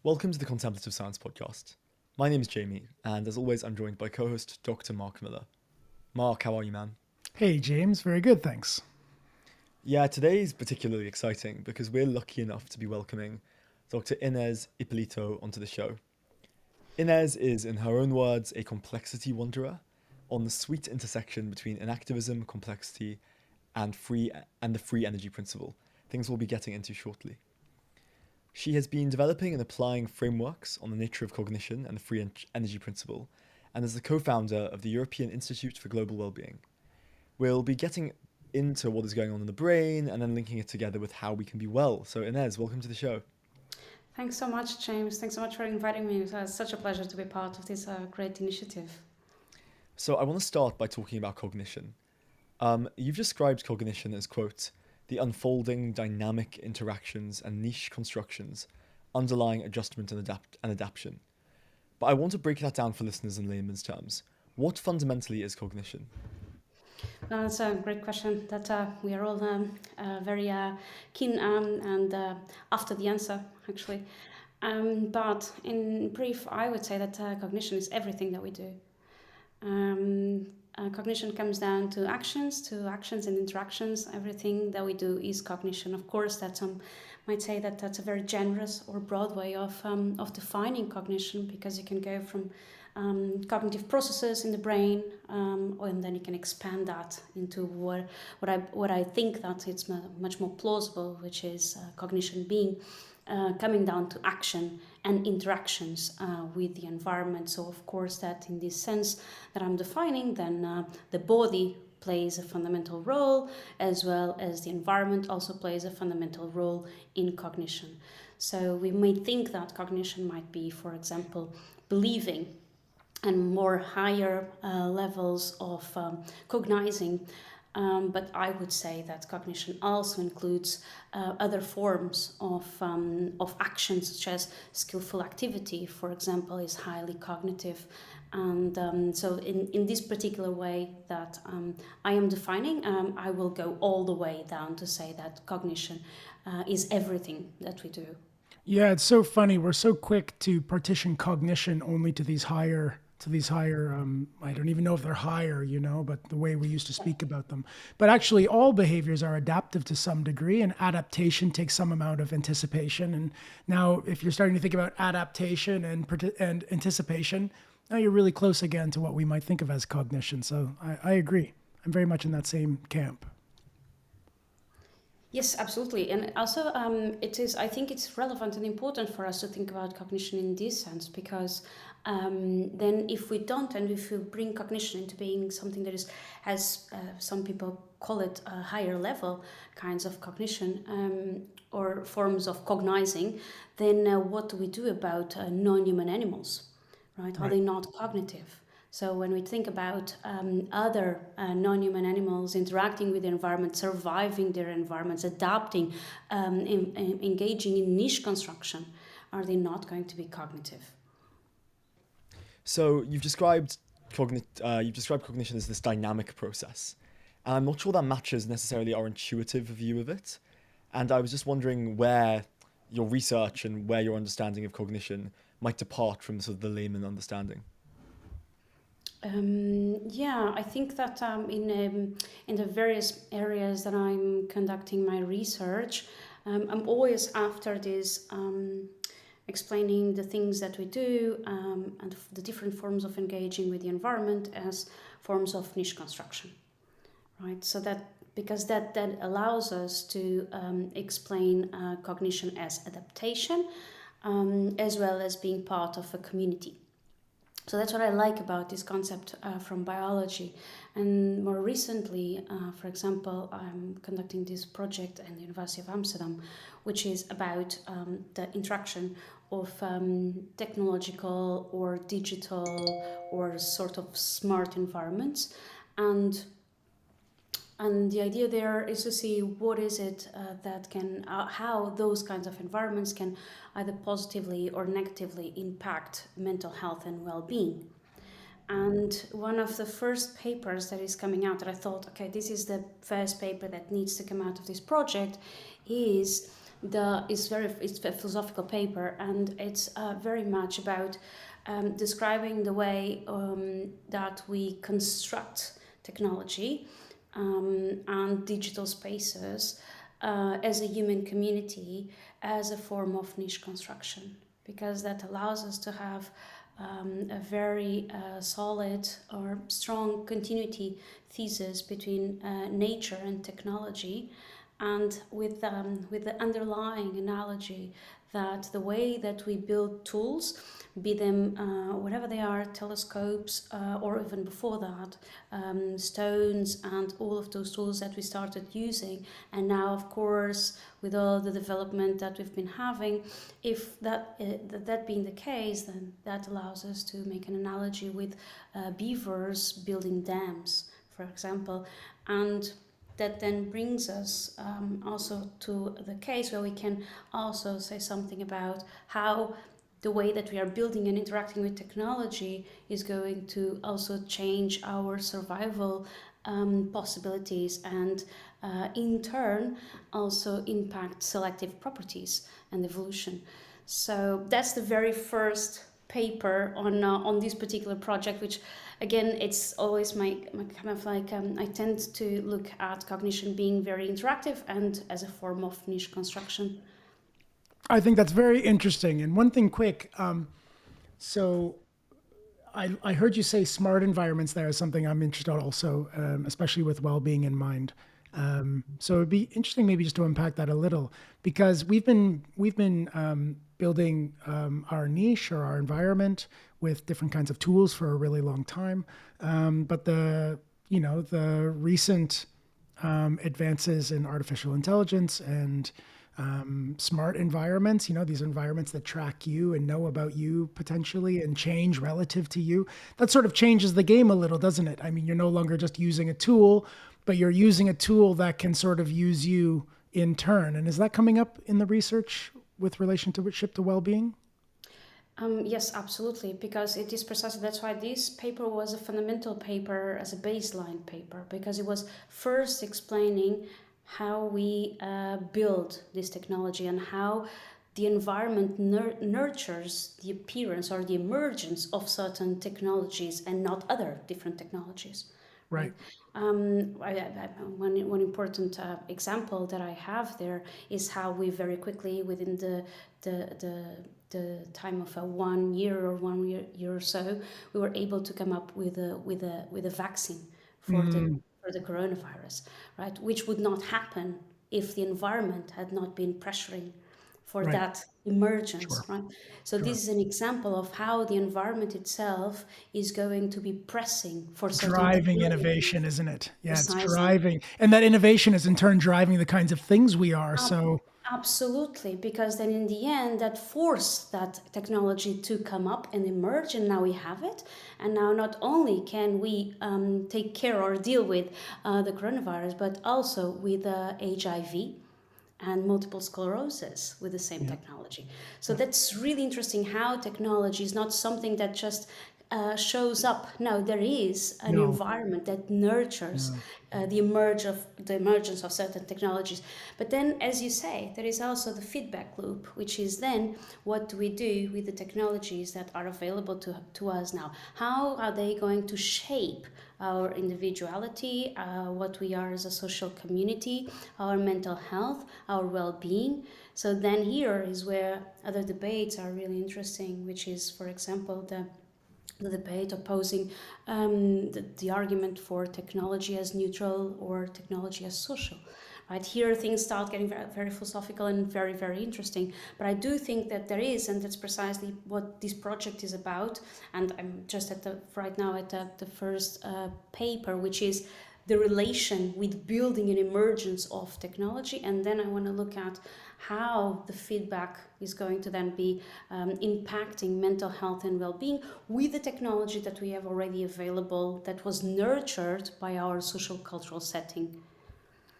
Welcome to the Contemplative Science Podcast. My name is Jamie, and as always, I'm joined by co host Dr. Mark Miller. Mark, how are you, man? Hey, James. Very good, thanks. Yeah, today is particularly exciting because we're lucky enough to be welcoming Dr. Ines Hipolito onto the show. Ines is, in her own words, a complexity wanderer on the sweet intersection between inactivism, complexity, and the free energy principle, things we'll be getting into shortly. She has been developing and applying frameworks on the nature of cognition and the energy principle, and is the co founder of the European Institute for Global Wellbeing. We'll be getting into what is going on in the brain and then linking it together with how we can be well. So, Inez, welcome to the show. Thanks so much, James. Thanks so much for inviting me. It's such a pleasure to be part of this great initiative. So, I want to start by talking about cognition. You've described cognition as, quote, the unfolding dynamic interactions and niche constructions underlying adjustment and adaptation. But I want to break that down for listeners in layman's terms. What fundamentally is cognition? No, that's a great question that we are all very keen and after the answer, actually. But in brief, I would say that cognition is everything that we do. Cognition comes down to actions and interactions. Everything that we do is cognition. Of course, that some might say that that's a very generous or broad way of defining cognition, because you can go from cognitive processes in the brain, and then you can expand that into what I think that it's much more plausible, which is cognition being coming down to action and interactions with the environment. So of course that in this sense that I'm defining, then the body plays a fundamental role, as well as the environment also plays a fundamental role in cognition. So we may think that cognition might be, for example, believing, and more higher levels of cognizing. But I would say that cognition also includes other forms of action, such as skillful activity, for example, is highly cognitive. And so in this particular way that I am defining, I will go all the way down to say that cognition is everything that we do. Yeah, it's so funny. We're so quick to partition cognition only to these higher. I don't even know if they're higher, but the way we used to speak about them. But actually, all behaviors are adaptive to some degree, and adaptation takes some amount of anticipation. And now, if you're starting to think about adaptation and anticipation, now you're really close again to what we might think of as cognition. So I agree. I'm very much in that same camp. Yes, absolutely. And also, it is, I think it's relevant and important for us to think about cognition in this sense, because then if we don't, and if we bring cognition into being something that has some people call it a higher level kinds of cognition, or forms of cognizing, then what do we do about non-human animals, right? Are Right. they not cognitive? So when we think about other non-human animals interacting with the environment, surviving their environments, adapting, engaging in niche construction, are they not going to be cognitive? So you've described cognition as this dynamic process. And I'm not sure that matches necessarily our intuitive view of it. And I was just wondering where your research and where your understanding of cognition might depart from sort of the layman understanding. Yeah, I think that in the various areas that I'm conducting my research, I'm always after this explaining the things that we do, and the different forms of engaging with the environment as forms of niche construction, right? So that because that allows us to explain cognition as adaptation, as well as being part of a community. So that's what I like about this concept from biology. And more recently, for example, I'm conducting this project at the University of Amsterdam, which is about the interaction of technological or digital or sort of smart environments. And and the idea there is to see what is it that can, how those kinds of environments can either positively or negatively impact mental health and well-being. And one of the first papers that is coming out that I thought, okay, this is the first paper that needs to come out of this project, is it's a philosophical paper, and it's very much about describing the way that we construct technology and digital spaces as a human community as a form of niche construction, because that allows us to have a very solid or strong continuity thesis between nature and technology, and with the underlying analogy that the way that we build tools, be them whatever they are, telescopes, or even before that, stones and all of those tools that we started using, and now of course with all the development that we've been having, if that being the case, then that allows us to make an analogy with beavers building dams, for example, and that then brings us also to the case where we can also say something about how the way that we are building and interacting with technology is going to also change our survival possibilities, and in turn also impact selective properties and evolution. So that's the very first paper on this particular project, which again, it's always my kind of like I tend to look at cognition being very interactive and as a form of niche construction. I think that's very interesting. And one thing quick, so I heard you say smart environments there is something I'm interested in also, especially with well-being in mind. So it'd be interesting maybe just to unpack that a little, because we've been building our niche or our environment with different kinds of tools for a really long time. But the recent advances in artificial intelligence and smart environments, these environments that track you and know about you potentially and change relative to you. That sort of changes the game a little, doesn't it? I mean, you're no longer just using a tool, but you're using a tool that can sort of use you in turn. And is that coming up in the research with relationship to well-being? Yes, absolutely, because it is precisely that's why this paper was a fundamental paper as a baseline paper, because it was first explaining how we build this technology and how the environment nurtures the appearance or the emergence of certain technologies and not other different technologies. Right. One important example that I have there is how we very quickly, within the time of 1 year or 1 year or so, we were able to come up with a vaccine for the coronavirus, right? Which would not happen if the environment had not been pressuring for Right. that emergence, Sure. right? So Sure. this is an example of how the environment itself is going to be pressing for certain Driving technologies. innovation, isn't it? Yeah, it's Precisely. driving. And that innovation is in turn driving the kinds of things we are. Ab- So, Absolutely, because then in the end, that forced that technology to come up and emerge, and now we have it. And now not only can we take care or deal with the coronavirus, but also with HIV and multiple sclerosis with the same yeah. technology. So that's really interesting how technology is not something that just shows up. No, there is an No, environment that nurtures no. the emergence of certain technologies. But then, as you say, there is also the feedback loop, which is then what do we do with the technologies that are available to us now? How are they going to shape our individuality, what we are as a social community, our mental health, our well-being? So then here is where other debates are really interesting, which is, for example, the debate opposing the argument for technology as neutral or technology as social. Right here, things start getting very, very philosophical and very, very interesting. But I do think that there is, and that's precisely what this project is about. And I'm just right now at the first paper, which is the relation with building an emergence of technology, and then I want to look at how the feedback is going to then be impacting mental health and well-being with the technology that we have already available that was nurtured by our social cultural setting.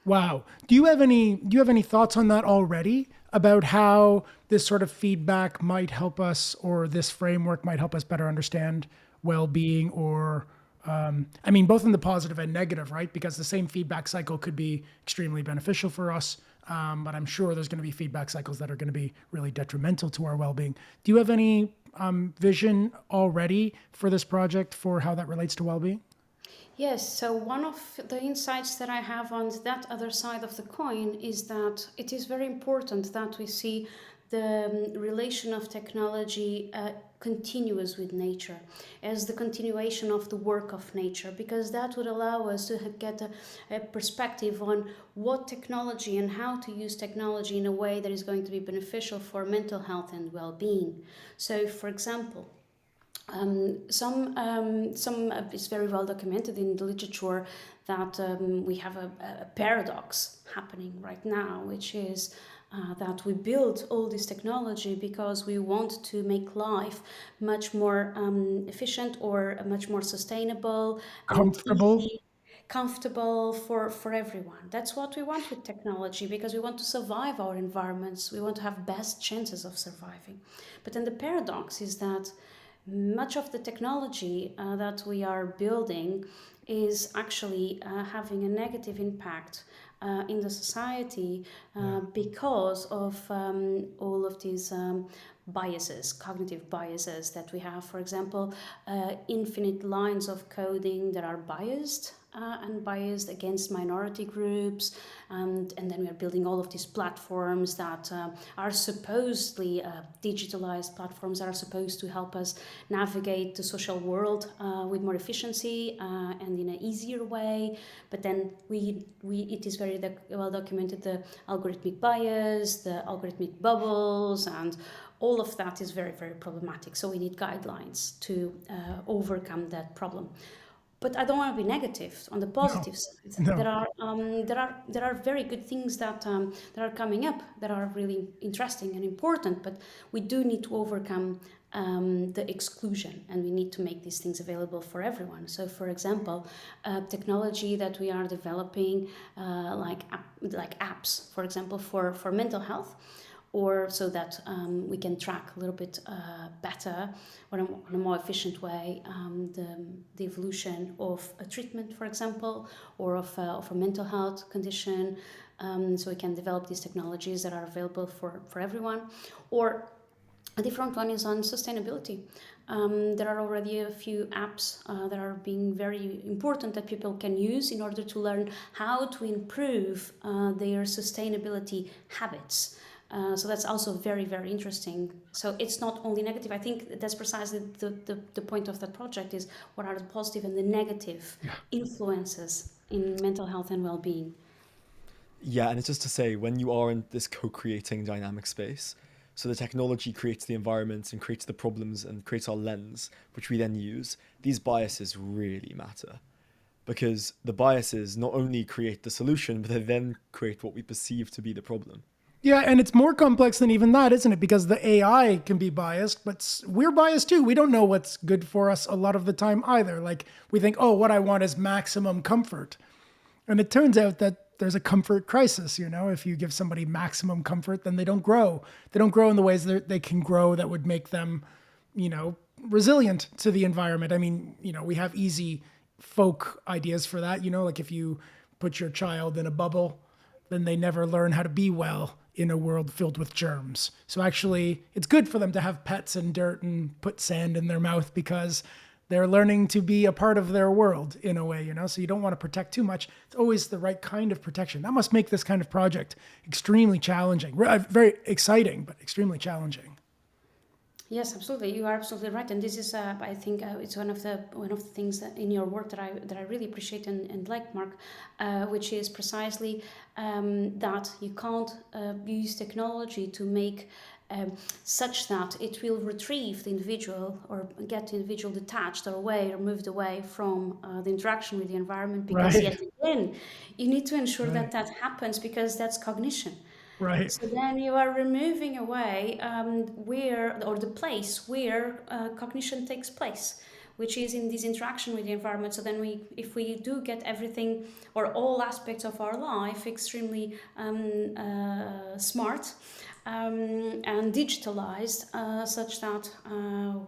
Wow. Do you have any thoughts on that already about how this sort of feedback might help us, or this framework might help us better understand well-being, or I mean, both in the positive and negative, right? Because the same feedback cycle could be extremely beneficial for us, but I'm sure there's going to be feedback cycles that are going to be really detrimental to our well-being. Do you have any vision already for this project for how that relates to well-being? Yes, so one of the insights that I have on that other side of the coin is that it is very important that we see the relation of technology continuous with nature as the continuation of the work of nature, because that would allow us to get a perspective on what technology and how to use technology in a way that is going to be beneficial for mental health and well-being. So, for example, it's very well documented in the literature that we have a paradox happening right now, which is that we build all this technology because we want to make life much more efficient or much more sustainable and Comfortable? easy, comfortable for everyone. That's what we want with technology, because we want to survive our environments. We want to have best chances of surviving. But then the paradox is that much of the technology that we are building is actually having a negative impact in the society because of all of these biases, cognitive biases that we have. For example, infinite lines of coding that are biased and biased against minority groups, and then we are building all of these platforms that are supposedly digitalized platforms that are supposed to help us navigate the social world with more efficiency and in an easier way. But then it is very well documented, the algorithmic bias, the algorithmic bubbles, and all of that is very, very problematic. So we need guidelines to overcome that problem. But I don't want to be negative. On the No, positive side, no. there are very good things that are coming up that are really interesting and important. But we do need to overcome the exclusion, and we need to make these things available for everyone. So, for example, technology that we are developing, like apps, for example, for mental health, or so that we can track a little bit better or in a more efficient way the evolution of a treatment, for example, or of a mental health condition. So we can develop these technologies that are available for everyone. Or a different one is on sustainability. There are already a few apps that are being very important that people can use in order to learn how to improve their sustainability habits. So that's also very, very interesting. So it's not only negative. I think that's precisely the point of that project is what are the positive and the negative influences in mental health and well-being. Yeah, and it's just to say, when you are in this co-creating dynamic space, so the technology creates the environment and creates the problems and creates our lens, which we then use, these biases really matter. Because the biases not only create the solution, but they then create what we perceive to be the problem. Yeah, and it's more complex than even that, isn't it? Because the AI can be biased, but we're biased too. We don't know what's good for us a lot of the time either. Like we think, oh, what I want is maximum comfort. And it turns out that there's a comfort crisis. If you give somebody maximum comfort, then they don't grow. They don't grow in the ways that they can grow that would make them, resilient to the environment. I mean, we have easy folk ideas for that. Like if you put your child in a bubble, then they never learn how to be well in a world filled with germs. So actually, it's good for them to have pets and dirt and put sand in their mouth because they're learning to be a part of their world in a way, So you don't want to protect too much. It's always the right kind of protection. That must make this kind of project extremely challenging. Very exciting, but extremely challenging. Yes, absolutely. You are absolutely right, and this is, I think, it's one of the things that in your work that I really appreciate and like, Mark, which is precisely that you can't use technology to make such that it will retrieve the individual or get the individual detached or away or moved away from the interaction with the environment, because Right, yet again, you need to ensure that right, that happens, because that's cognition. right, So then you are removing away where, or the place where cognition takes place, which is in this interaction with the environment. So then if we do get everything or all aspects of our life extremely smart and digitalized, such that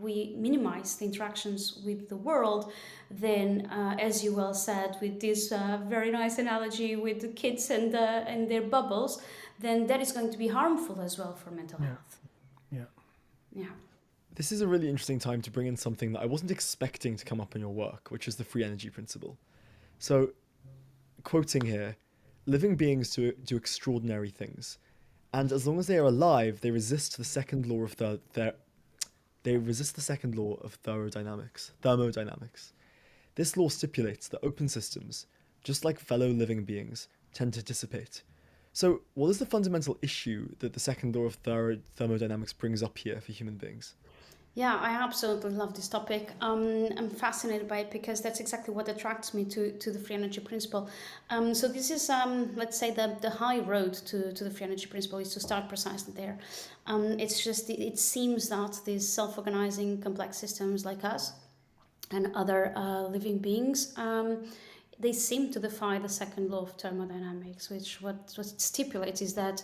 we minimize the interactions with the world, then, as you well said, with this very nice analogy with the kids and their bubbles, then that is going to be harmful as well for mental Yeah. health. Yeah. Yeah. This is a really interesting time to bring in something that I wasn't expecting to come up in your work, which is the free energy principle. So, quoting here, living beings do extraordinary things, and as long as they are alive, they resist the second law of thermodynamics. This law stipulates that open systems, just like fellow living beings, tend to dissipate. So, what is the fundamental issue that the second law of thermodynamics brings up here for human beings? Yeah, I absolutely love this topic. I'm fascinated by it because that's exactly what attracts me to the free energy principle. So this is, let's say, the high road to the free energy principle is to start precisely there. It's just, it seems that these self-organizing complex systems like us and other living beings, they seem to defy the second law of thermodynamics, which what it stipulates is that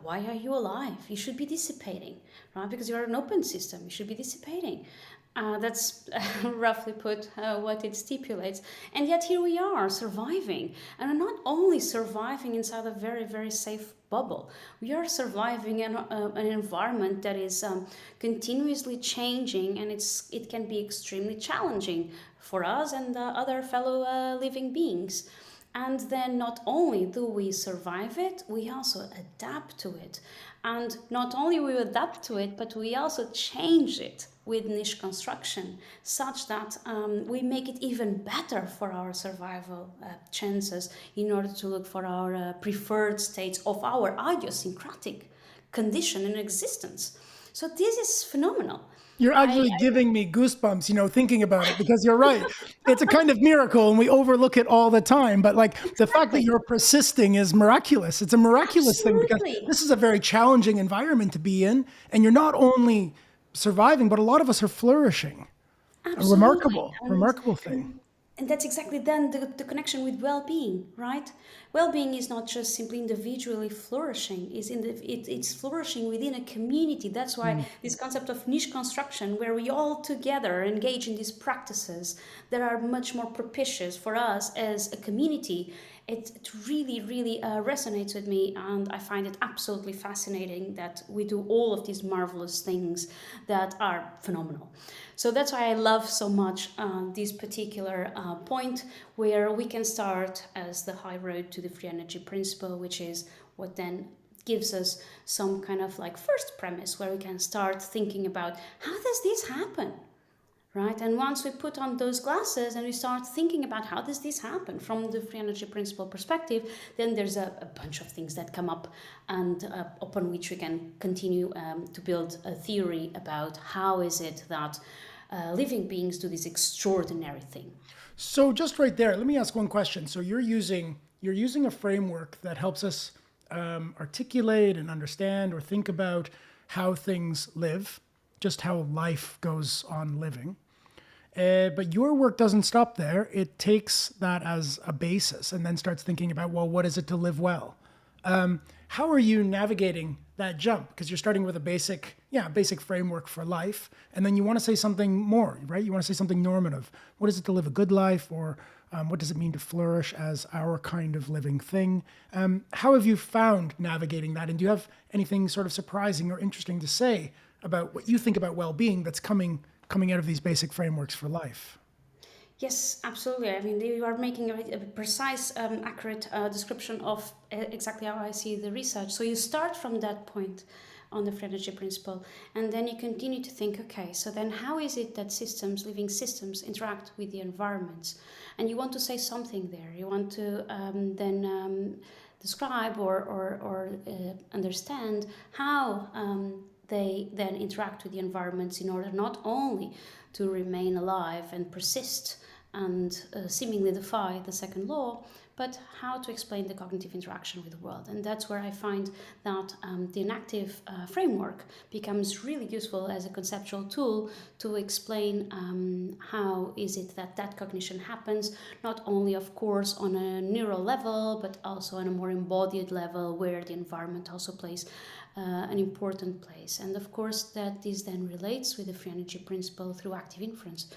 why are you alive? You should be dissipating, right? Because you're an open system, you should be dissipating. That's roughly put what it stipulates. And yet here we are surviving. And we're not only surviving inside a very, very safe bubble. We are surviving in an environment that is continuously changing, and it can be extremely challenging for us and other fellow living beings. And then not only do we survive it, we also adapt to it. And not only we adapt to it, but we also change it with niche construction, such that we make it even better for our survival chances in order to look for our preferred states of our idiosyncratic condition in existence. So this is phenomenal. You're actually giving me goosebumps, thinking about it, because you're right. It's a kind of miracle and we overlook it all the time. But like the fact that you're persisting is miraculous. It's a miraculous thing because this is a very challenging environment to be in. And you're not only surviving, but a lot of us are flourishing. Absolutely. A remarkable thing. And that's exactly then the connection with well-being, right? Well-being is not just simply individually flourishing, it's flourishing within a community. That's why this concept of niche construction, where we all together engage in these practices that are much more propitious for us as a community, it really, really resonates with me, and I find it absolutely fascinating that we do all of these marvelous things that are phenomenal. So that's why I love so much this particular point, where we can start as the high road to the free energy principle, which is what then gives us some kind of like first premise where we can start thinking about how does this happen? Right? And once we put on those glasses and we start thinking about how does this happen from the free energy principle perspective, then there's a bunch of things that come up, and upon which we can continue to build a theory about how is it that living beings do this extraordinary thing. So just right there, let me ask one question. So you're using a framework that helps us articulate and understand or think about how things live, just how life goes on living. But your work doesn't stop there. It takes that as a basis and then starts thinking about, well, what is it to live well? How are you navigating that jump? Because you're starting with a basic framework for life, and then you want to say something more, right? You want to say something normative. What is it to live a good life, or what does it mean to flourish as our kind of living thing? How have you found navigating that? And do you have anything sort of surprising or interesting to say about what you think about well-being that's coming out of these basic frameworks for life? Yes, absolutely. I mean, you are making a precise, accurate description of exactly how I see the research. So you start from that point on the free energy principle, and then you continue to think, okay, so then how is it that living systems, interact with the environments? And you want to say something there. You want to then describe or understand how they then interact with the environments in order not only to remain alive and persist and seemingly defy the second law, but how to explain the cognitive interaction with the world. And that's where I find that the enactive framework becomes really useful as a conceptual tool to explain how is it that cognition happens, not only, of course, on a neural level, but also on a more embodied level where the environment also plays an important place. And of course, that this then relates with the free energy principle through active inference,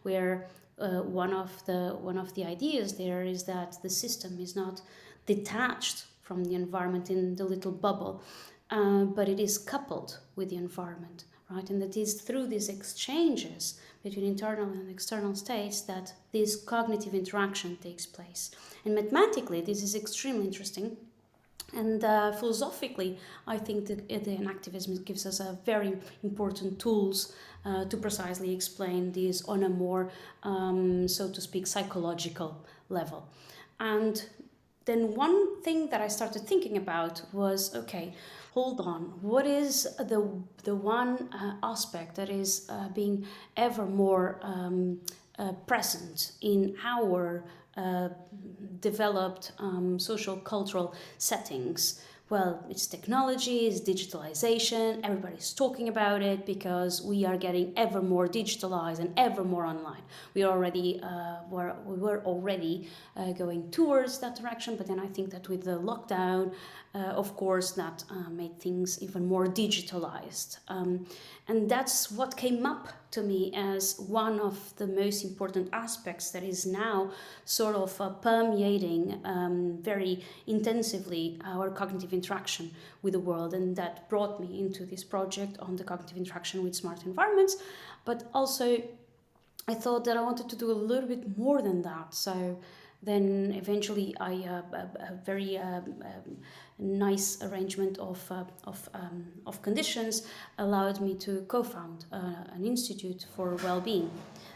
where one of the ideas there is that the system is not detached from the environment in the little bubble, but it is coupled with the environment, right? And it is through these exchanges between internal and external states that this cognitive interaction takes place. And mathematically, this is extremely interesting. And philosophically, I think that the enactivism gives us a very important tools to precisely explain this on a more, so to speak, psychological level. And then one thing that I started thinking about was, okay, hold on, what is the one aspect that is being ever more present in our developed social cultural settings? Well, it's technology, it's digitalization, everybody's talking about it because we are getting ever more digitalized and ever more online. We were already going towards that direction, but then I think that with the lockdown, of course, that made things even more digitalized. And that's what came up to me as one of the most important aspects that is now sort of permeating very intensively our cognitive interaction with the world. And that brought me into this project on the cognitive interaction with smart environments. But also, I thought that I wanted to do a little bit more than that. So then eventually a very nice arrangement of conditions allowed me to co-found an institute for well-being.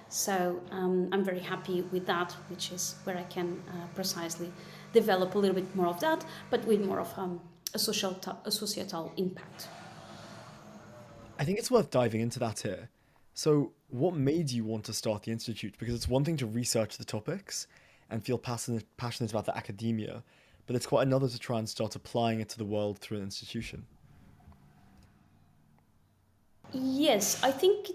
So I'm very happy with that, which is where I can precisely develop a little bit more of that, but with more of a societal impact. I think it's worth diving into that here. So, what made you want to start the institute? Because it's one thing to research the topics and feel passionate about the academia, but it's quite another to try and start applying it to the world through an institution. Yes, I think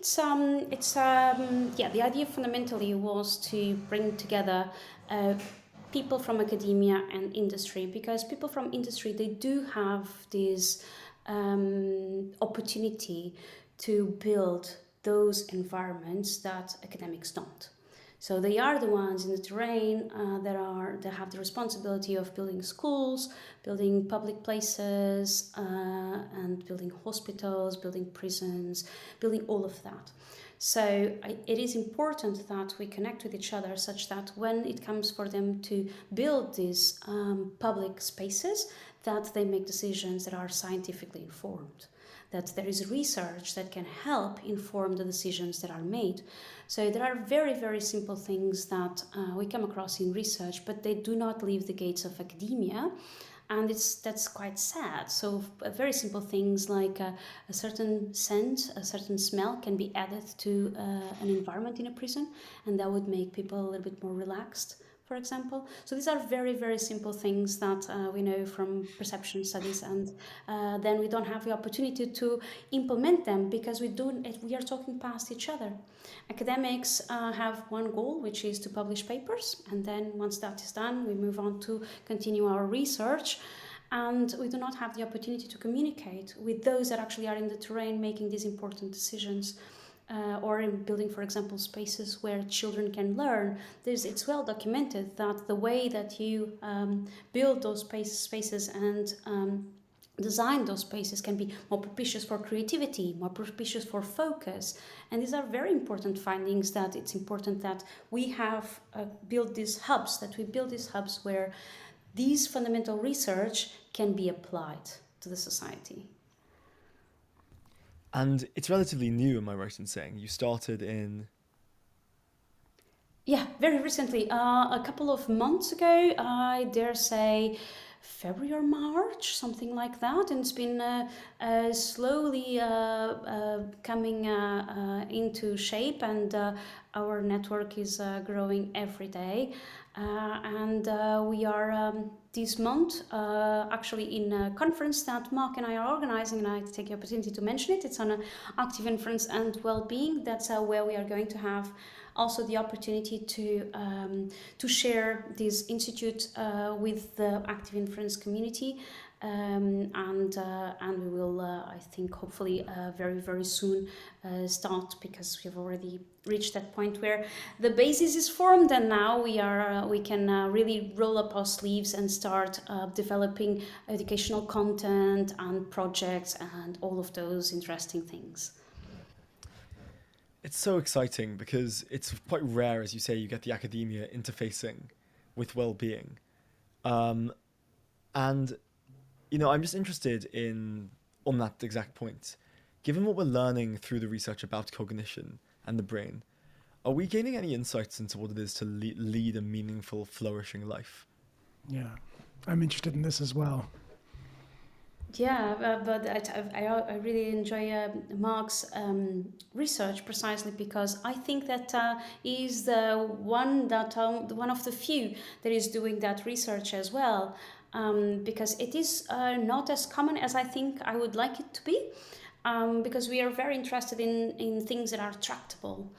yeah. The idea fundamentally was to bring together uh, people from academia and industry, because people from industry, they do have this opportunity to build those environments that academics don't. So they are the ones in the terrain that have the responsibility of building schools, building public places, and building hospitals, building prisons, building all of that. So it is important that we connect with each other such that when it comes for them to build these public spaces, that they make decisions that are scientifically informed, that there is research that can help inform the decisions that are made. So there are very, very simple things that we come across in research, but they do not leave the gates of academia. And that's quite sad. So very simple things like a certain scent, a certain smell can be added to an environment in a prison, and that would make people a little bit more relaxed, for example. So these are very, very simple things that we know from perception studies, and then we don't have the opportunity to implement them because we are talking past each other. Academics have one goal, which is to publish papers, and then once that is done, we move on to continue our research. And we do not have the opportunity to communicate with those that actually are in the terrain making these important decisions. Or in building, for example, spaces where children can learn. It's well documented that the way that you build those spaces and design those spaces can be more propitious for creativity, more propitious for focus. And these are very important findings, that it's important that we have built these hubs, where these fundamental research can be applied to the society. And it's relatively new, am I right in saying? You started in. Yeah, very recently, a couple of months ago, I dare say February or March, something like that. And it's been slowly coming into shape, and our network is growing every day. And we are this month actually in a conference that Mark and I are organizing, and I take the opportunity to mention it. It's on active inference and well-being. That's where we are going to have also the opportunity to share this institute with the active inference community. and we will, I think, hopefully very very soon start, because we've already reached that point where the basis is formed, and now we can really roll up our sleeves and start developing educational content and projects and all of those interesting things. It's so exciting because it's quite rare, as you say, you get the academia interfacing with well-being. Um, and I'm just interested in on that exact point. Given what we're learning through the research about cognition and the brain, are we gaining any insights into what it is to lead a meaningful, flourishing life? Yeah, I'm interested in this as well. Yeah, but I really enjoy Mark's research, precisely because I think that he's the one of the few that is doing that research as well, because it is not as common as I think I would like it to be, because we are very interested in things that are tractable.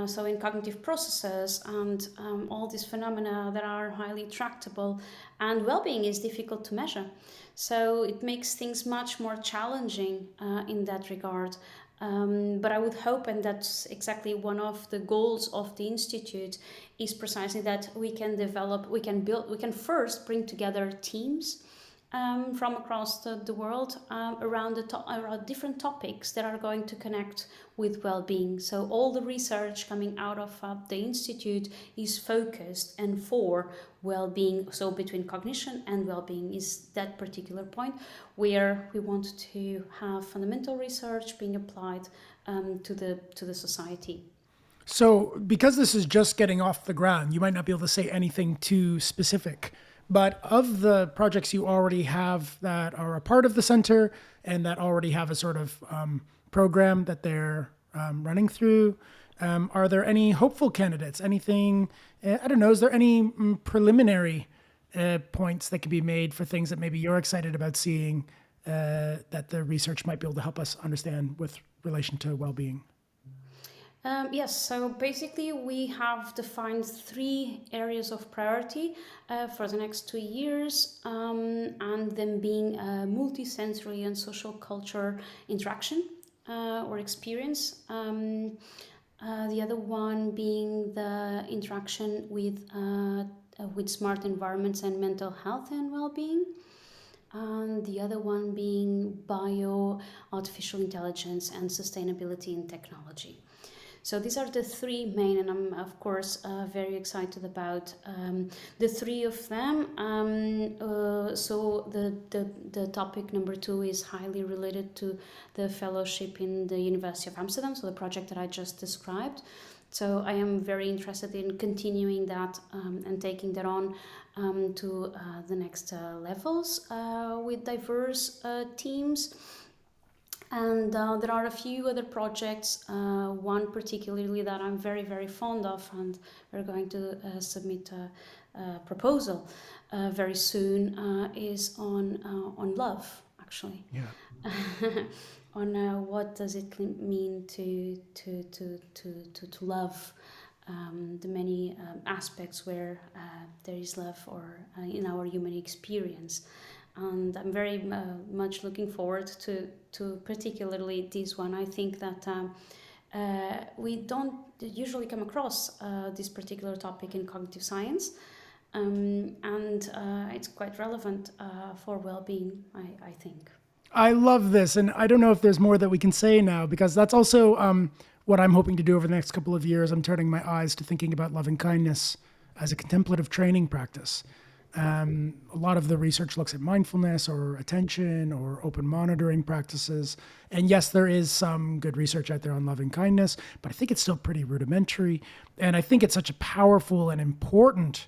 So in cognitive processes and all these phenomena that are highly tractable, and well-being is difficult to measure, so it makes things much more challenging in that regard. But I would hope, and that's exactly one of the goals of the institute, is precisely that we can develop, we can build, we can first bring together teams from across the world around around different topics that are going to connect with well-being. So all the research coming out of the institute is focused and for well-being. So between cognition and well-being is that particular point where we want to have fundamental research being applied to the society. So, because this is just getting off the ground, you might not be able to say anything too specific. But of the projects you already have that are a part of the center and that already have a sort of program that they're running through, are there any hopeful candidates? Anything, I don't know, is there any preliminary points that can be made for things that maybe you're excited about seeing that the research might be able to help us understand with relation to well-being? Yes, so basically we have defined 3 areas of priority for the next 2 years, and them being multisensory and social culture interaction or experience. The other one being the interaction with smart environments and mental health and well-being. And the other one being bio, artificial intelligence, and sustainability in technology. So these are the 3 main, and I'm of course very excited about the 3 of them. So the topic number 2 is highly related to the fellowship in the University of Amsterdam, so the project that I just described. So I am very interested in continuing that and taking that on to the next levels with diverse teams. And there are a few other projects, one particularly that I'm very, very fond of, and we're going to submit a proposal very soon, is on love, actually. Yeah. On what does it mean to love, the many aspects where there is love or in our human experience. And I'm very much looking forward to particularly this one. I think that we don't usually come across this particular topic in cognitive science, and it's quite relevant for well-being, I think. I love this. And I don't know if there's more that we can say now, because that's also what I'm hoping to do over the next couple of years. I'm turning my eyes to thinking about loving kindness as a contemplative training practice. A lot of the research looks at mindfulness or attention or open monitoring practices. And yes, there is some good research out there on loving kindness, but I think it's still pretty rudimentary. And I think it's such a powerful and important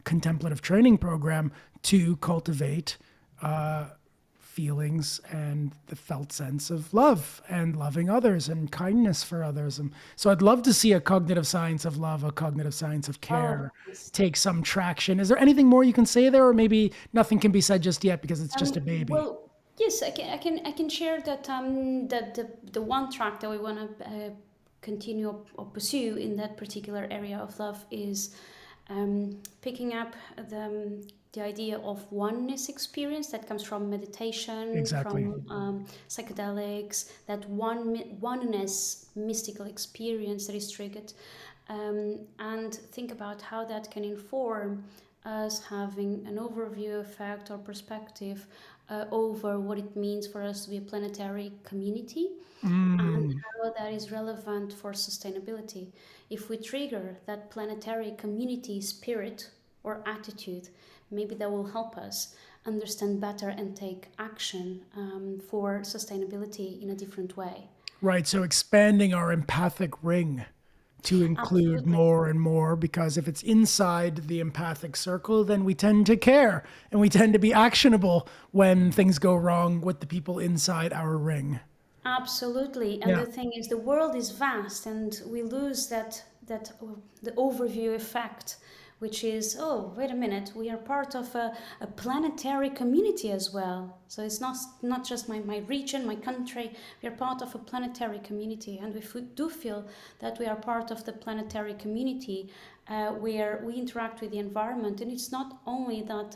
contemplative training program to cultivate feelings and the felt sense of love and loving others and kindness for others. And so I'd love to see a cognitive science of love, a cognitive science of care Yes. take some traction. Is there anything more you can say there, or maybe nothing can be said just yet because it's just a baby? Well, yes, I can share that that the one track that we want to continue or pursue in that particular area of love is Picking up the idea of oneness experience that comes from meditation, Exactly. from psychedelics, that oneness mystical experience that is triggered, and think about how that can inform us having an overview effect or perspective over what it means for us to be a planetary community and Mm. how that is relevant for sustainability. If we trigger that planetary community spirit or attitude, maybe that will help us understand better and take action for sustainability in a different way. Right. So expanding our empathic ring to include Absolutely. more and more, because if it's inside the empathic circle, then we tend to care and we tend to be actionable when things go wrong with the people inside our ring. Absolutely. And Yeah. the thing is, the world is vast, and we lose the overview effect, which is, oh, wait a minute, we are part of a planetary community as well. So it's not just my region, my country. We are part of a planetary community, and if we do feel that we are part of the planetary community, where we interact with the environment, and it's not only that.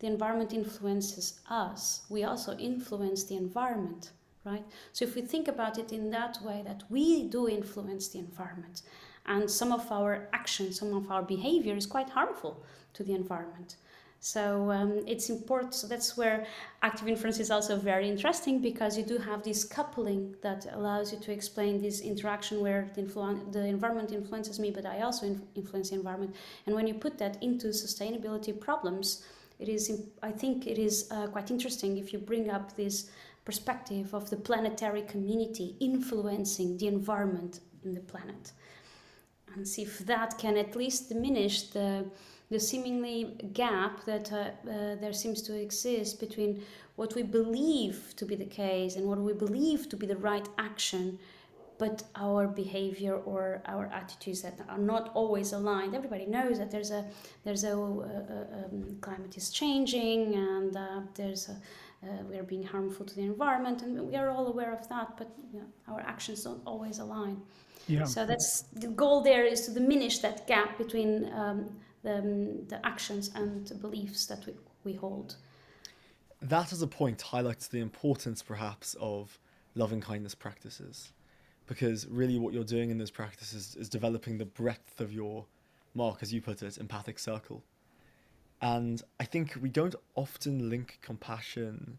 The environment influences us, we also influence the environment, right? So if we think about it in that way, that we do influence the environment, and some of our actions, some of our behavior is quite harmful to the environment. So it's important. So that's where active inference is also very interesting, because you do have this coupling that allows you to explain this interaction where the environment influences me, but I also influence the environment. And when you put that into sustainability problems, I think it is quite interesting if you bring up this perspective of the planetary community influencing the environment in the planet, and see if that can at least diminish the seemingly gap that there seems to exist between what we believe to be the case and what we believe to be the right action, but our behavior or our attitudes that are not always aligned. Everybody knows that climate is changing, and we are being harmful to the environment, and we are all aware of that, but our actions don't always align. Yeah. So that's the goal there, is to diminish that gap between the actions and the beliefs that we hold. That as a point highlights the importance perhaps of loving kindness practices, because really what you're doing in those practices is developing the breadth of your, Mark, as you put it, empathic circle. And I think we don't often link compassion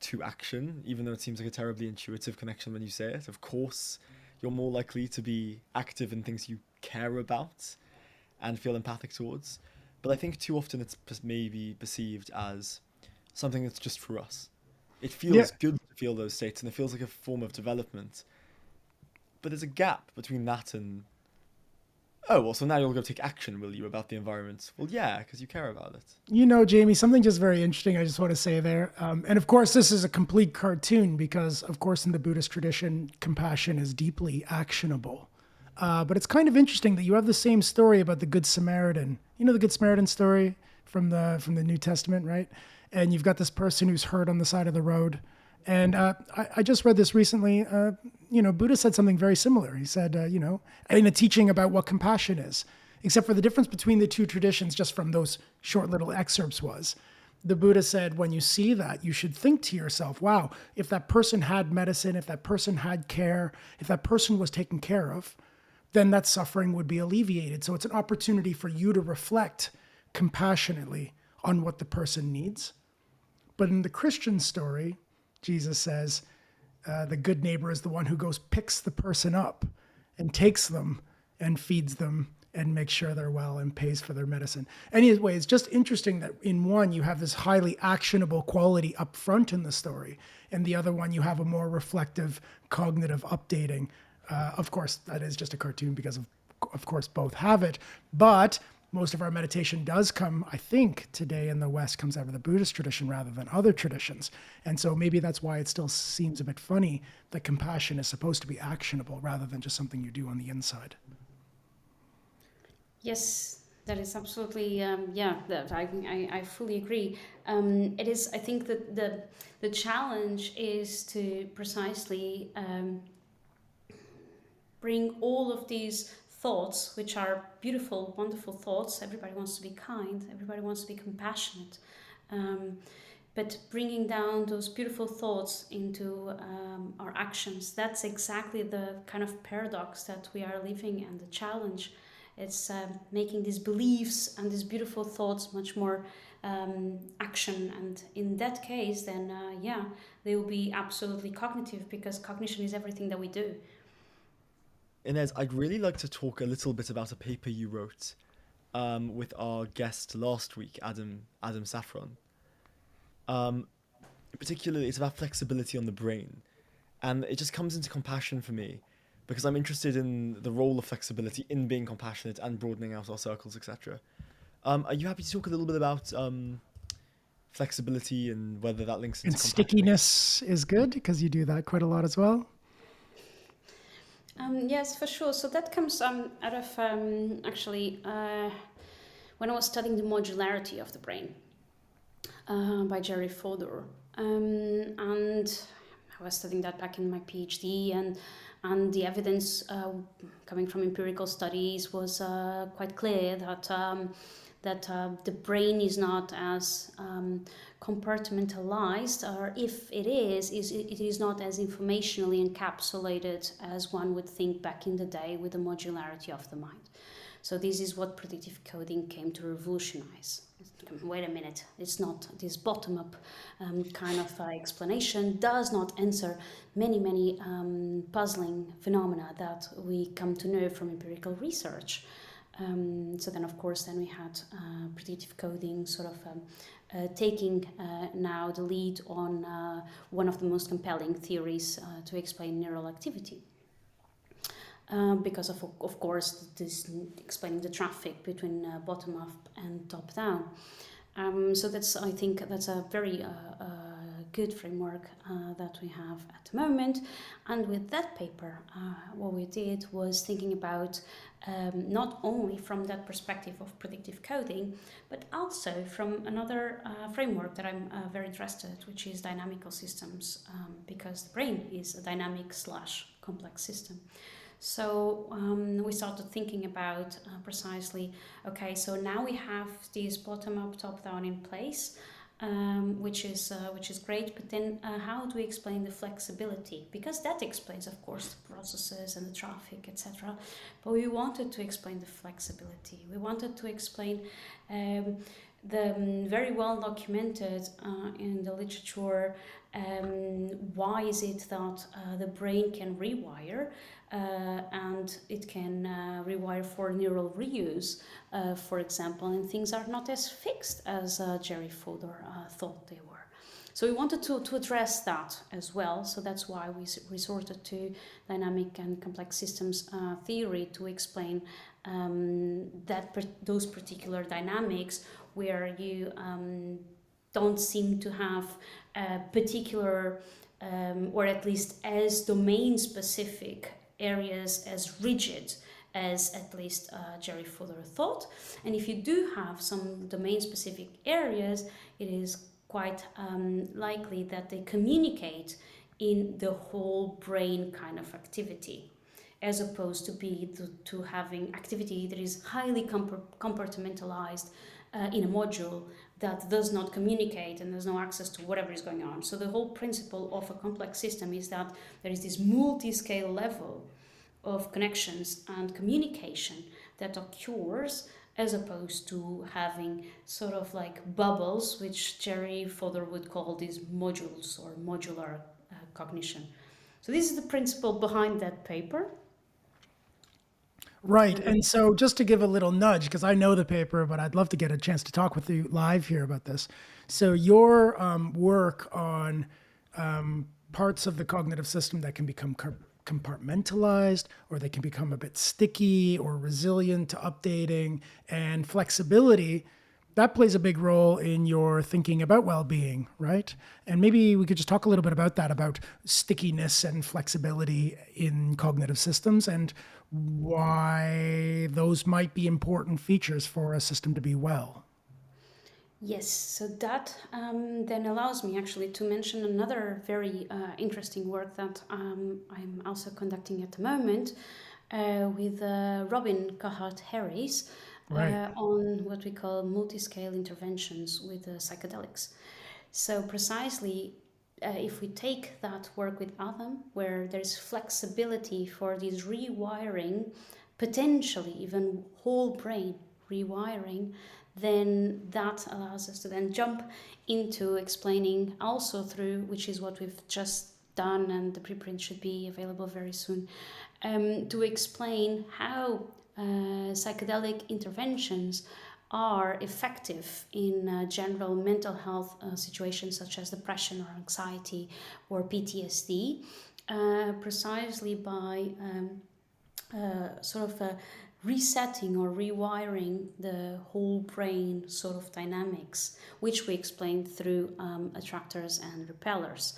to action, even though it seems like a terribly intuitive connection when you say it. Of course, you're more likely to be active in things you care about and feel empathic towards. But I think too often it's maybe perceived as something that's just for us. It Yeah. feels good to feel those states, and it feels like a form of development. But there's a gap between that and, oh, well, so now you'll go take action, will you, about the environment? Well, yeah, because you care about it. You know, Jamie, something just very interesting I just want to say there. And of course, this is a complete cartoon because, of course, in the Buddhist tradition, compassion is deeply actionable. But it's kind of interesting that you have the same story about the Good Samaritan. You know the Good Samaritan story from the New Testament, right? And you've got this person who's hurt on the side of the road. And I just read this recently. Buddha said something very similar. He said, in a teaching about what compassion is, except for the difference between the two traditions, just from those short little excerpts, was the Buddha said, when you see that, you should think to yourself, wow, if that person had medicine, if that person had care, if that person was taken care of, then that suffering would be alleviated. So it's an opportunity for you to reflect compassionately on what the person needs. But in the Christian story, Jesus says, the good neighbor is the one who goes, picks the person up and takes them and feeds them and makes sure they're well and pays for their medicine. Anyway, it's just interesting that in one, you have this highly actionable quality up front in the story. And the other one, you have a more reflective, cognitive updating. Of course, that is just a cartoon because of course, both have it. But most of our meditation does come, I think, today in the West comes out of the Buddhist tradition rather than other traditions. And so maybe that's why it still seems a bit funny that compassion is supposed to be actionable rather than just something you do on the inside. Yes, that is absolutely, that I fully agree. It is, I think that the challenge is to precisely bring all of these thoughts, which are beautiful, wonderful thoughts. Everybody wants to be kind, everybody wants to be compassionate. But bringing down those beautiful thoughts into our actions, that's exactly the kind of paradox that we are living, and the challenge. It's making these beliefs and these beautiful thoughts much more action. And in that case, then they will be absolutely cognitive, because cognition is everything that we do. Inez, I'd really like to talk a little bit about a paper you wrote with our guest last week, Adam Saffron. Particularly, it's about flexibility on the brain, and it just comes into compassion for me because I'm interested in the role of flexibility in being compassionate and broadening out our circles, etc. Are you happy to talk a little bit about flexibility and whether that links And into compassion? stickiness is good because you do that quite a lot as well. Yes, for sure. So that comes out of actually when I was studying the modularity of the brain by Jerry Fodor. And I was studying that back in my PhD, and the evidence coming from empirical studies was quite clear that the brain is not as compartmentalized, or if it is not as informationally encapsulated as one would think back in the day with the modularity of the mind. So this is what predictive coding came to revolutionize. Wait a minute, it's not this bottom-up kind of explanation does not answer many puzzling phenomena that we come to know from empirical research. So then, of course, we had predictive coding sort of taking now the lead on one of the most compelling theories to explain neural activity. Because of course, this explaining the traffic between bottom up and top down. So I think that's a very good framework that we have at the moment. And with that paper, what we did was thinking about not only from that perspective of predictive coding, but also from another framework that I'm very interested, which is dynamical systems, because the brain is a dynamic / complex system. So we started thinking about precisely, okay, so now we have this bottom-up, top-down in place, which is great. But then, how do we explain the flexibility? Because that explains, of course, the processes and the traffic, etc. But we wanted to explain the flexibility. We wanted to explain the very well documented in the literature. Why is it that the brain can rewire? And it can rewire for neural reuse, for example, and things are not as fixed as Jerry Fodor thought they were. So we wanted to address that as well. So that's why we resorted to dynamic and complex systems theory to explain those particular dynamics where you don't seem to have a particular or at least as domain specific areas as rigid as at least Jerry Fodor thought. And if you do have some domain specific areas, it is quite likely that they communicate in the whole brain kind of activity, as opposed to having activity that is highly compartmentalized in a module that does not communicate and there's no access to whatever is going on. So the whole principle of a complex system is that there is this multiscale level of connections and communication that occurs, as opposed to having sort of like bubbles, which Jerry Fodor would call these modules or modular cognition. So this is the principle behind that paper. Right. And so just to give a little nudge, because I know the paper, but I'd love to get a chance to talk with you live here about this. So your work on parts of the cognitive system that can become compartmentalized, or they can become a bit sticky or resilient to updating, and flexibility, that plays a big role in your thinking about well-being, right? And maybe we could just talk a little bit about that, about stickiness and flexibility in cognitive systems and why those might be important features for a system to be well. Yes, so that then allows me actually to mention another very interesting work that I'm also conducting at the moment, with Robin Carhart-Harris Right. on what we call multiscale interventions with psychedelics. So precisely, if we take that work with Adam, where there's flexibility for this rewiring, potentially even whole brain rewiring, then that allows us to then jump into explaining also through, which is what we've just done, and the preprint should be available very soon, to explain how psychedelic interventions are effective in general mental health situations such as depression or anxiety or PTSD, precisely by sort of resetting or rewiring the whole brain sort of dynamics, which we explained through attractors and repellers.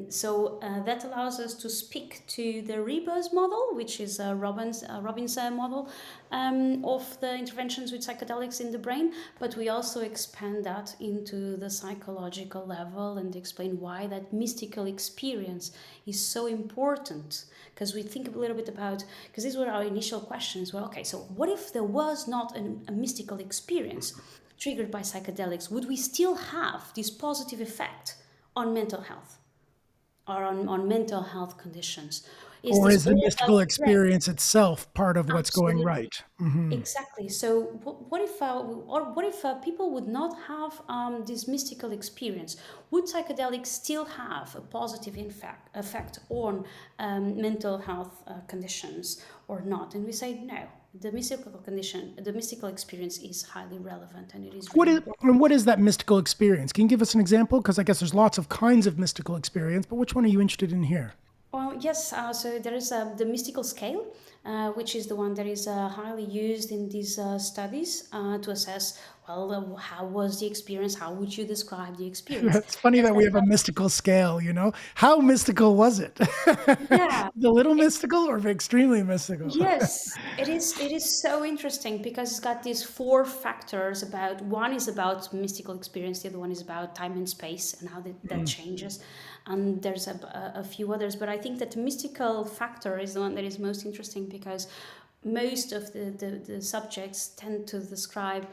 So that allows us to speak to the rebus model, which is Robin's model of the interventions with psychedelics in the brain, but we also expand that into the psychological level and explain why that mystical experience is so important. Because we think a little bit about, because these were our initial questions, well, okay, so what if there was not a mystical experience triggered by psychedelics? Would we still have this positive effect on mental health or on mental health conditions? Is Or this is the all about mystical the brain? experience itself part of what's going Absolutely. right? Hmm. Exactly. So, what if people would not have this mystical experience? Would psychedelics still have a positive effect on mental health conditions or not? And we say no. The mystical experience is highly relevant, and it is What really is important. and what is that mystical experience? Can you give us an example? Because I guess there's lots of kinds of mystical experience, but which one are you interested in here? Well, yes, so there is the mystical scale, which is the one that is highly used in these studies to assess, well, how was the experience? How would you describe the experience? It's funny Because that we that have a mystical scale, you know? How mystical was it? yeah, The little it, mystical or extremely mystical? yes, it is. It is so interesting because it's got these four factors about. One is about mystical experience. The other one is about time and space and how that changes. And there's a few others, but I think that the mystical factor is the one that is most interesting because most of the subjects tend to describe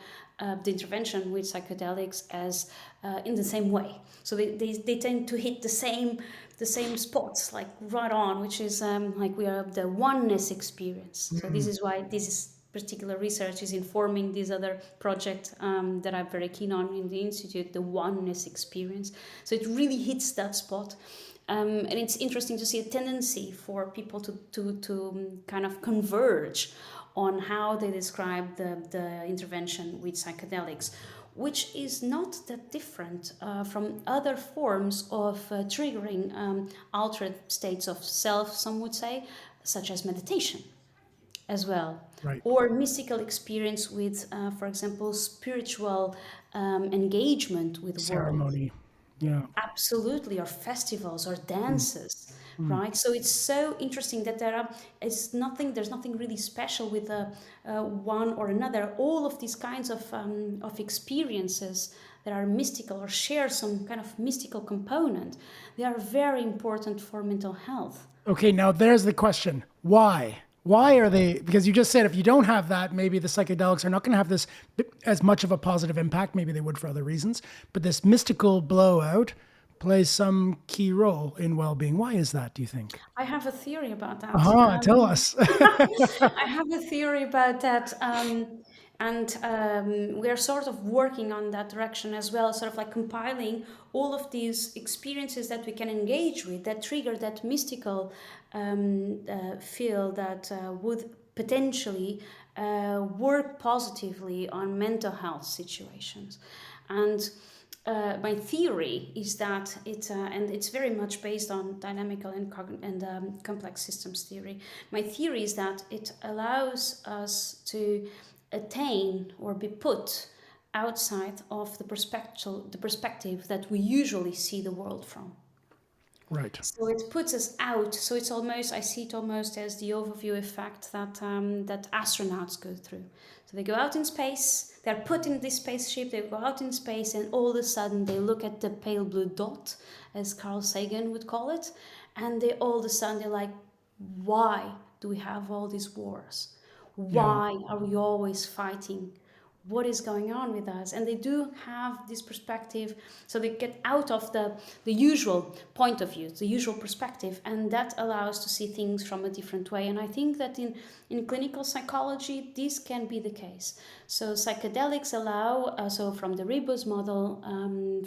the intervention with psychedelics as in the same way. So they tend to hit the same spots, like right on, which is like we are the oneness experience. So this is why this is particular research is informing this other project that I'm very keen on in the institute, the oneness experience. So it really hits that spot. And it's interesting to see a tendency for people to kind of converge on how they describe the intervention with psychedelics, which is not that different from other forms of triggering altered states of self, some would say, such as meditation as well, Right. or mystical experience with, for example, spiritual engagement with the world. Ceremony. Yeah. Absolutely, or festivals or Mm, dances, mm. right? So it's so interesting that there's nothing really special with one or another. All of these kinds of experiences that are mystical or share some kind of mystical component, they are very important for mental health. Okay, now there's the question. Why? Why are they? Because you just said if you don't have that, maybe the psychedelics are not going to have this as much of a positive impact. Maybe they would for other reasons. But this mystical blowout plays some key role in well-being. Why is that, do you think? I have a theory about that. Aha, tell us. I have a theory about that, and we're sort of working on that direction as well, sort of like compiling all of these experiences that we can engage with that trigger that mystical feel that would potentially work positively on mental health situations. And my theory is that and it's very much based on dynamical and complex systems theory. My theory is that it allows us to attain or be put outside of the perspective that we usually see the world from. Right. So it puts us out. So it's almost, I see it almost as the overview effect that astronauts go through. So they go out in space, they're put in this spaceship, they go out in space, and all of a sudden they look at the pale blue dot, as Carl Sagan would call it, and they all of a sudden they're like, why do we have all these wars? Yeah. Why are we always fighting? What is going on with us? And they do have this perspective, so they get out of the usual point of view, the usual perspective, and that allows to see things from a different way. And I think that in clinical psychology, this can be the case. So psychedelics allow, so from the Rebus model,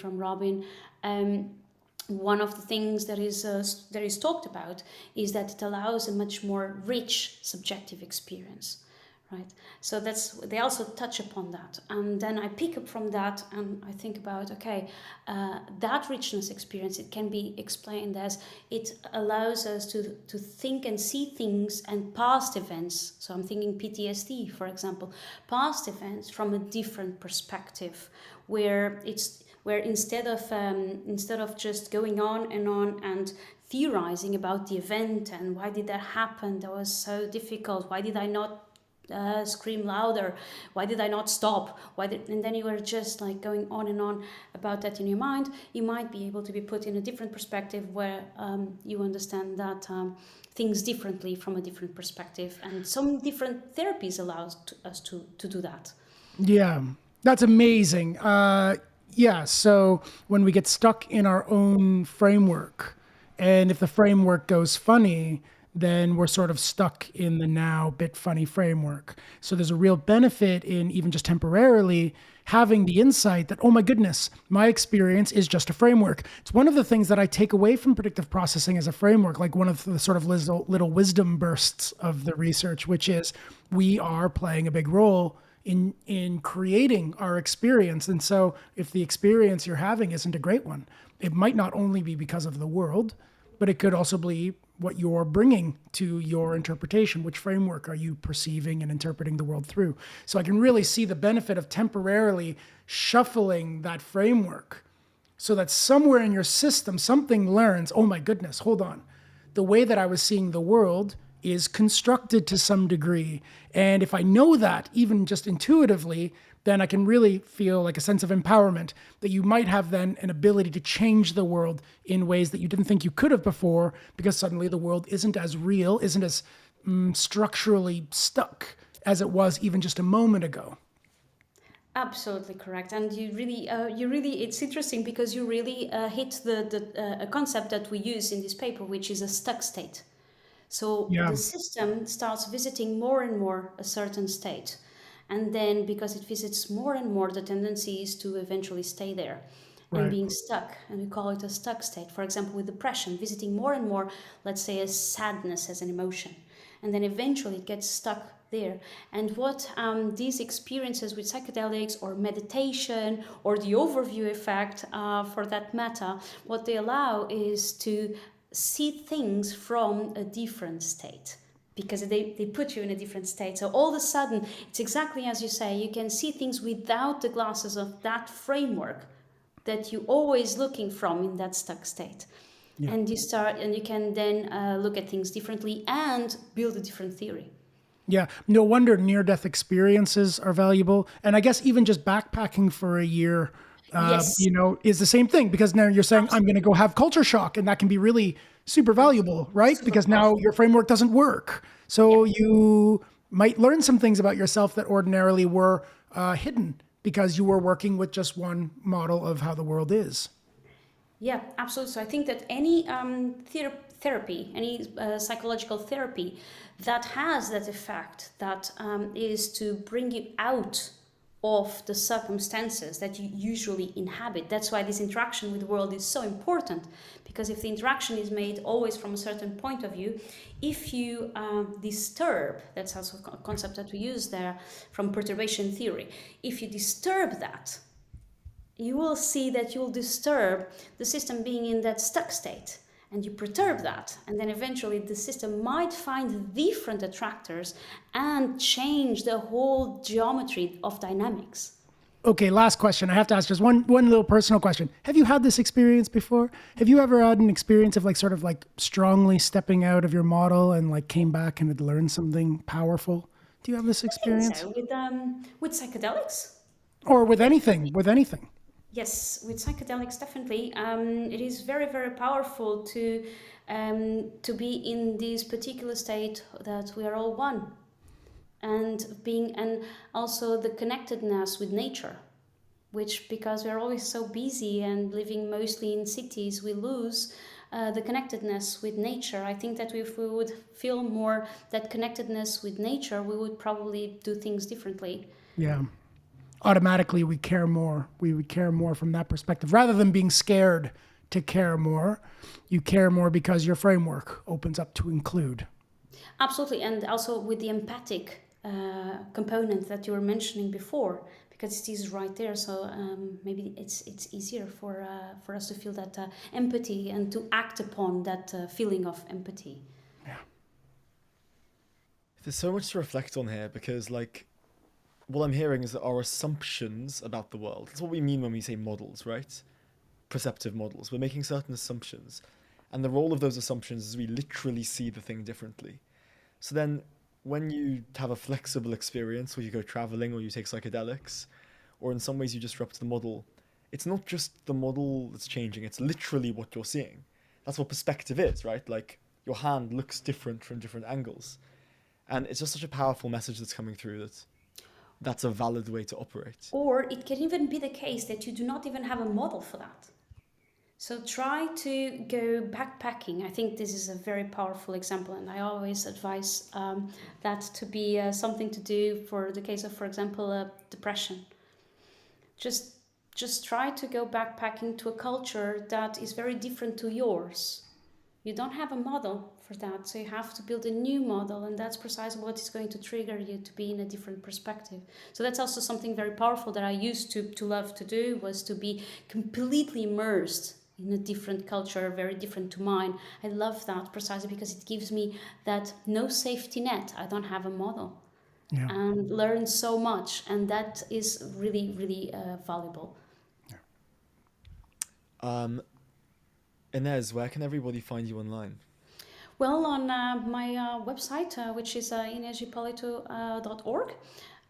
from Robin, one of the things that is talked about is that it allows a much more rich subjective experience, right? So they also touch upon that, and then I pick up from that and I think about, okay, that richness experience, it can be explained as it allows us to think and see things and past events. So I'm thinking PTSD, for example, past events from a different perspective, where instead of just going on and theorizing about the event and why did that happen, that was so difficult, why did I not scream louder, why did I not stop, and then you are just like going on and on about that in your mind, you might be able to be put in a different perspective where you understand that things differently from a different perspective, and some different therapies allow us to do that. Yeah, that's amazing. Yeah, so when we get stuck in our own framework, and if the framework goes funny, then we're sort of stuck in the now bit funny framework. So there's a real benefit in even just temporarily having the insight that, oh my goodness, my experience is just a framework. It's one of the things that I take away from predictive processing as a framework, like one of the sort of little wisdom bursts of the research, which is we are playing a big role in creating our experience. And so if the experience you're having isn't a great one, it might not only be because of the world, but it could also be what you're bringing to your interpretation. Which framework are you perceiving and interpreting the world through? So I can really see the benefit of temporarily shuffling that framework so that somewhere in your system, something learns, oh my goodness, hold on. The way that I was seeing the world is constructed to some degree. And if I know that, even just intuitively, then I can really feel like a sense of empowerment that you might have then an ability to change the world in ways that you didn't think you could have before, because suddenly the world isn't as real, isn't as structurally stuck as it was even just a moment ago. Absolutely correct, and you really, it's interesting because you really hit a concept that we use in this paper, which is a stuck state. So Yeah, the system starts visiting more and more a certain state. And then because it visits more and more, the tendency is to eventually stay there and right. being stuck. And we call it a stuck state. For example, with depression, visiting more and more, let's say, a sadness as an emotion. And then eventually it gets stuck there. And what these experiences with psychedelics or meditation or the overview effect, for that matter, what they allow is to see things from a different state, because they put you in a different state. So all of a sudden, it's exactly as you say, you can see things without the glasses of that framework that you're always looking from in that stuck state. Yeah. And you can then look at things differently and build a different theory. Yeah, no wonder near-death experiences are valuable. And I guess even just backpacking for a year, Yes, is the same thing, because now you're saying, I'm going to absolutely. go have culture shock. And that can be really super valuable, right? Super Because now powerful. your framework doesn't work. Yeah. So you might learn some things about yourself that ordinarily were hidden because you were working with just one model of how the world is. Yeah, absolutely. So I think that any therapy, any psychological therapy that has that effect, that is to bring you out of the circumstances that you usually inhabit. That's why this interaction with the world is so important, because if the interaction is made always from a certain point of view, if you disturb, that's also a concept that we use there from perturbation theory, if you disturb that, you will see that you'll disturb the system being in that stuck state, and you perturb that, and then eventually the system might find different attractors and change the whole geometry of dynamics. Okay, last question. I have to ask just one little personal question. Have you had this experience before? Have you ever had an experience of like sort of like strongly stepping out of your model and like came back and had learned something powerful? Do you have this I think experience? so with psychedelics. Or with anything, Definitely. with anything? Yes, with psychedelics, definitely. It is very, very powerful to to be in this particular state that we are all one, and also the connectedness with nature, which, because we're always so busy and living mostly in cities, we lose the connectedness with nature. I think that if we would feel more that connectedness with nature, we would probably do things differently. Yeah. Automatically, we care more. We would care more from that perspective. Rather than being scared to care more, you care more because your framework opens up to include. Absolutely, and also with the empathic component that you were mentioning before, because it is right there. So maybe it's easier for us to feel that empathy and to act upon that feeling of empathy. Yeah. There's so much to reflect on here because, like, what I'm hearing is that our assumptions about the world, that's what we mean when we say models, right? Perceptive models. We're making certain assumptions. And the role of those assumptions is we literally see the thing differently. So then, when you have a flexible experience where you go traveling or you take psychedelics, or in some ways you disrupt the model, it's not just the model that's changing, it's literally what you're seeing. That's what perspective is, right? Like, your hand looks different from different angles. And it's just such a powerful message that's coming through that that's a valid way to operate. Or it can even be the case that you do not even have a model for that. So try to go backpacking. I think this is a very powerful example, and I always advise that to be something to do for the case of, for example, depression. Just try to go backpacking to a culture that is very different to yours. You don't have a model for that, so you have to build a new model, and that's precisely what is going to trigger you to be in a different perspective. So that's also something very powerful that I used to love to do, was to be completely immersed in a different culture, very different to mine. I love that precisely because it gives me that no safety net. I don't have a model. Yeah. And learn so much, and that is really, really valuable. Ines, where can everybody find you online? Well, on my website, which is ineshipolito.org,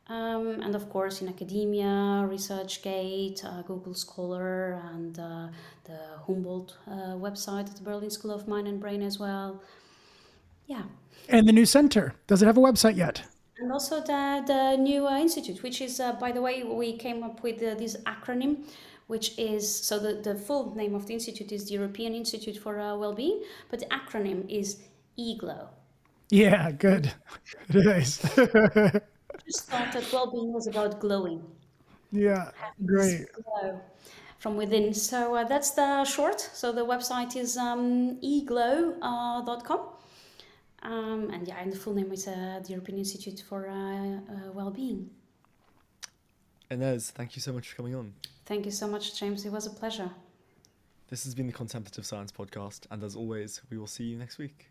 and of course in academia, ResearchGate, Google Scholar, and the Humboldt website at the Berlin School of Mind and Brain as well. Yeah. And the new center, does it have a website yet? And also the new institute, which is, by the way, we came up with this acronym, which is, so the full name of the institute is the European Institute for Wellbeing, but the acronym is EGLOW. Yeah, good. It is. I just thought that well-being was about glowing. Yeah, This great. glow from within. So that's the short. So the website is eglow.com. And yeah, and the full name is the European Institute for Wellbeing. Ines, thank you so much for coming on. Thank you so much, James. It was a pleasure. This has been the Contemplative Science Podcast, and as always, we will see you next week.